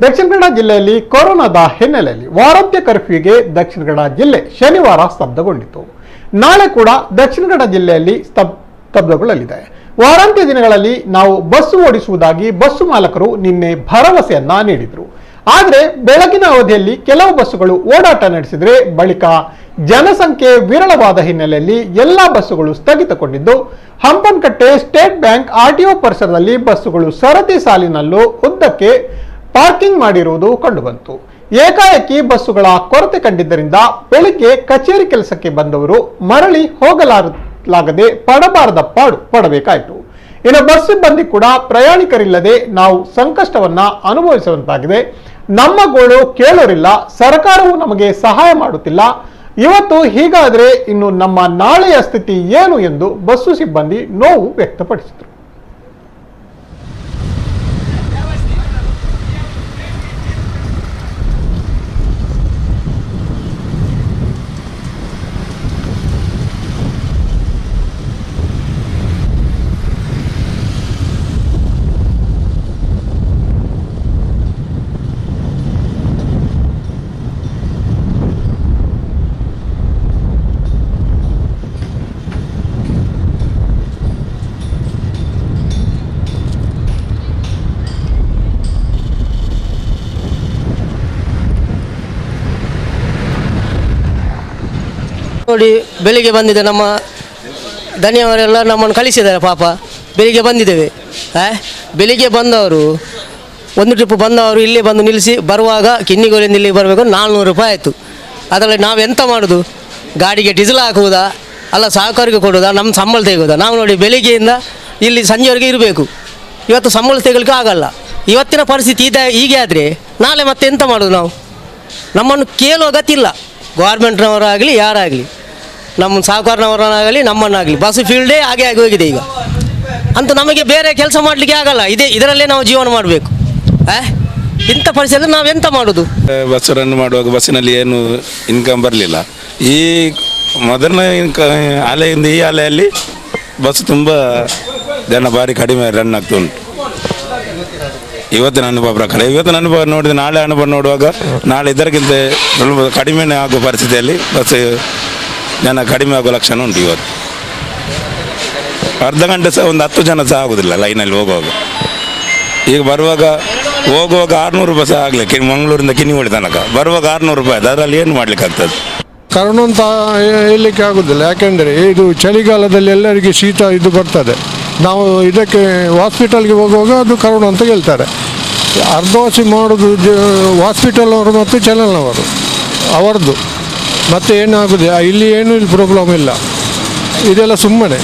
ದಕ್ಷಿಣ ಕನ್ನಡ ಜಿಲ್ಲೆಯಲ್ಲಿ ಕೊರೋನಾದ ಹಿನ್ನೆಲೆಯಲ್ಲಿ ವಾರಾಂತ್ಯ ಕರ್ಫ್ಯೂಗೆ ದಕ್ಷಿಣ ಕನ್ನಡ ಜಿಲ್ಲೆ ಶನಿವಾರ ಸ್ತಬ್ಧಗೊಂಡಿತು. ನಾಳೆ ಕೂಡ ದಕ್ಷಿಣ ಕನ್ನಡ ಜಿಲ್ಲೆಯಲ್ಲಿ ಸ್ತಬ್ಧಗೊಳ್ಳಲಿದೆ. ವಾರಾಂತ್ಯ ದಿನಗಳಲ್ಲಿ ನಾವು ಬಸ್ಸು ಓಡಿಸುವುದಾಗಿ ಬಸ್ಸು ಮಾಲಕರು ನಿನ್ನೆ ಭರವಸೆಯನ್ನ ನೀಡಿದರು. ಆದರೆ ಬೆಳಗಿನ ಅವಧಿಯಲ್ಲಿ ಕೆಲವು ಬಸ್ಸುಗಳು ಓಡಾಟ ನಡೆಸಿದರೆ ಬಳಿಕ ಜನಸಂಖ್ಯೆ ವಿರಳವಾದ ಹಿನ್ನೆಲೆಯಲ್ಲಿ ಎಲ್ಲಾ ಬಸ್ಸುಗಳು ಸ್ಥಗಿತಗೊಂಡಿದ್ದು, ಹಂಪನಕಟ್ಟೆ ಸ್ಟೇಟ್ ಬ್ಯಾಂಕ್ ಆರ್ಟಿಒ ಪರಿಸರದಲ್ಲಿ ಬಸ್ಸುಗಳು ಸರತಿ ಸಾಲಿನಲ್ಲೂ ಉದ್ದಕ್ಕೆ ಪಾರ್ಕಿಂಗ್ ಮಾಡಿರುವುದು ಕಂಡುಬಂತು. ಏಕಾಏಕಿ ಬಸ್ಸುಗಳ ಕೊರತೆ ಕಂಡಿದ್ದರಿಂದ ಬೆಳಿಗ್ಗೆ ಕಚೇರಿ ಕೆಲಸಕ್ಕೆ ಬಂದವರು ಮರಳಿ ಹೋಗಲಾಗದೆ ಪಡಬಾರದ ಪಾಡು ಪಡಬೇಕಾಯಿತು. ಇನ್ನು ಬಸ್ ಸಿಬ್ಬಂದಿ ಕೂಡ ಪ್ರಯಾಣಿಕರಿಲ್ಲದೆ ನಾವು ಸಂಕಷ್ಟವನ್ನ ಅನುಭವಿಸುವಂತಾಗಿದೆ. ನಮ್ಮ ಗೋಳು ಕೇಳೋರಿಲ್ಲ, ಸರ್ಕಾರವು ನಮಗೆ ಸಹಾಯ ಮಾಡುತ್ತಿಲ್ಲ. ಇವತ್ತು ಹೀಗಾದರೆ ಇನ್ನು ನಮ್ಮ ನಾಳೆಯ ಸ್ಥಿತಿ ಏನು ಎಂದು ಬಸ್ಸು ಸಿಬ್ಬಂದಿ ನೋವು ವ್ಯಕ್ತಪಡಿಸಿದರು. ನೋಡಿ, ಬೆಳಿಗ್ಗೆ ಬಂದಿದೆ. ನಮ್ಮ ದನಿಯವರೆಲ್ಲ ನಮ್ಮನ್ನು ಕಳಿಸಿದ್ದಾರೆ. ಪಾಪ ಬೆಳಿಗ್ಗೆ ಬಂದಿದ್ದೇವೆ. ಬೆಳಿಗ್ಗೆ ಬಂದವರು ಒಂದು ಟ್ರಿಪ್ ಬಂದವರು ಇಲ್ಲಿ ಬಂದು ನಿಲ್ಲಿಸಿ ಬರುವಾಗ ಕಿನ್ನಿಗೋಲಿಂದ ಇಲ್ಲಿಗೆ ಬರಬೇಕು 400 ರೂಪಾಯಿ ಆಯಿತು. ಅದರಲ್ಲಿ ನಾವು ಎಂತ ಮಾಡೋದು? ಗಾಡಿಗೆ ಡೀಸೆಲ್ ಹಾಕುವುದಾ ಅಲ್ಲ ಸಹಕಾರಿಗೆ ಕೊಡೋದಾ, ನಮ್ಮ ಸಂಬಳ ತೆಗೋದಾ? ನಾವು ನೋಡಿ ಬೆಳಿಗ್ಗೆಯಿಂದ ಇಲ್ಲಿ ಸಂಜೆವರೆಗೆ ಇರಬೇಕು. ಇವತ್ತು ಸಂಬಳ ತೆಗಲಿಕ್ಕೆ ಆಗಲ್ಲ. ಇವತ್ತಿನ ಪರಿಸ್ಥಿತಿ ಹೀಗೆ ಆದರೆ ನಾಳೆ ಮತ್ತೆ ಎಂತ ಮಾಡೋದು? ನಾವು ನಮ್ಮನ್ನು ಕೇಳುವ ಗತಿ ಇಲ್ಲ. ಗೌರ್ಮೆಂಟ್ನವರಾಗಲಿ ಯಾರಾಗಲಿ, ನಮ್ಮ ಸಹಕಾರನವರನ್ನಾಗಲಿ ನಮ್ಮನ್ನಾಗಲಿ, ಬಸ್ ಫೀಲ್ಡೇ ಹಾಗೆ ಆಗಿ ಹೋಗಿದೆ ಈಗ. ಅಂತೂ ನಮಗೆ ಬೇರೆ ಕೆಲಸ ಮಾಡಲಿಕ್ಕೆ ಆಗಲ್ಲ. ಇದರಲ್ಲೇ ನಾವು ಜೀವನ ಮಾಡಬೇಕು. ಇಂಥ ಪರಿಸ್ಥಿತಿ ನಾವೆಂತ ಮಾಡೋದು? ಬಸ್ ರನ್ ಮಾಡುವಾಗ ಬಸ್ಸಿನಲ್ಲಿ ಏನು ಇನ್ಕಮ್ ಬರಲಿಲ್ಲ. ಈ ಮೊದಲನೇ ಅಲೆಯಿಂದ ಈ ಅಲೆಯಲ್ಲಿ ಬಸ್ ತುಂಬ ಜನ ಭಾರಿ ಕಡಿಮೆ ರನ್ ಆಗ್ತಾ ಉಂಟು. ಇವತ್ತಿನ ಅನುಭವ ಪ್ರಕಾರ, ಇವತ್ತಿನ ಅನುಭವ ನೋಡಿದ ನಾಳೆ ಅನುಭವ ನೋಡುವಾಗ ನಾಳೆ ಇದಕ್ಕಿಂತ ಸ್ವಲ್ಪ ಕಡಿಮೆನೇ ಆಗುವ ಪರಿಸ್ಥಿತಿಯಲ್ಲಿ ಬಸ್ ಜನ ಕಡಿಮೆ ಆಗುವ ಲಕ್ಷಣ ಉಂಟು. ಇವತ್ತು ಅರ್ಧ ಗಂಟೆ ಸಹ ಒಂದು 10 ಜನ ಸಹ ಆಗೋದಿಲ್ಲ ಲೈನಲ್ಲಿ ಹೋಗುವಾಗ. ಈಗ ಬರುವಾಗ ಹೋಗುವಾಗ 600 ರೂಪಾಯಿ ಸಹ ಆಗಲಿಕ್ಕೆ ಮಂಗಳೂರಿಂದ ಕಿನ್ನಿಗೋಳಿ ತನಕ ಬರುವಾಗ 600 ರೂಪಾಯಿ. ಅದರಲ್ಲಿ ಏನು ಮಾಡಲಿಕ್ಕೆ ಆಗ್ತದೆ? ಕರೋನಾ ಅಂತ ಹೇಳಲಿಕ್ಕೆ ಆಗೋದಿಲ್ಲ. ಯಾಕೆಂದರೆ ಇದು ಚಳಿಗಾಲದಲ್ಲಿ ಎಲ್ಲರಿಗೆ ಶೀತ ಇದು ಬರ್ತದೆ. ನಾವು ಇದಕ್ಕೆ ಹಾಸ್ಪಿಟಲ್ಗೆ ಹೋಗುವಾಗ ಅದು ಕರೋನಾ ಅಂತ ಹೇಳ್ತಾರೆ. ಅರ್ಧವಾಸಿ ಮಾಡೋದು ಹಾಸ್ಪಿಟಲ್ನವರು ಮತ್ತು ಚಾನಲ್ನವರು ಅವರದ್ದು. ಮತ್ತು ಏನಾಗೋದು ಇಲ್ಲಿ ಏನೂ ಪ್ರಾಬ್ಲಮ್ ಇಲ್ಲ. ಇದೆಲ್ಲ ಸುಮ್ಮನೆ.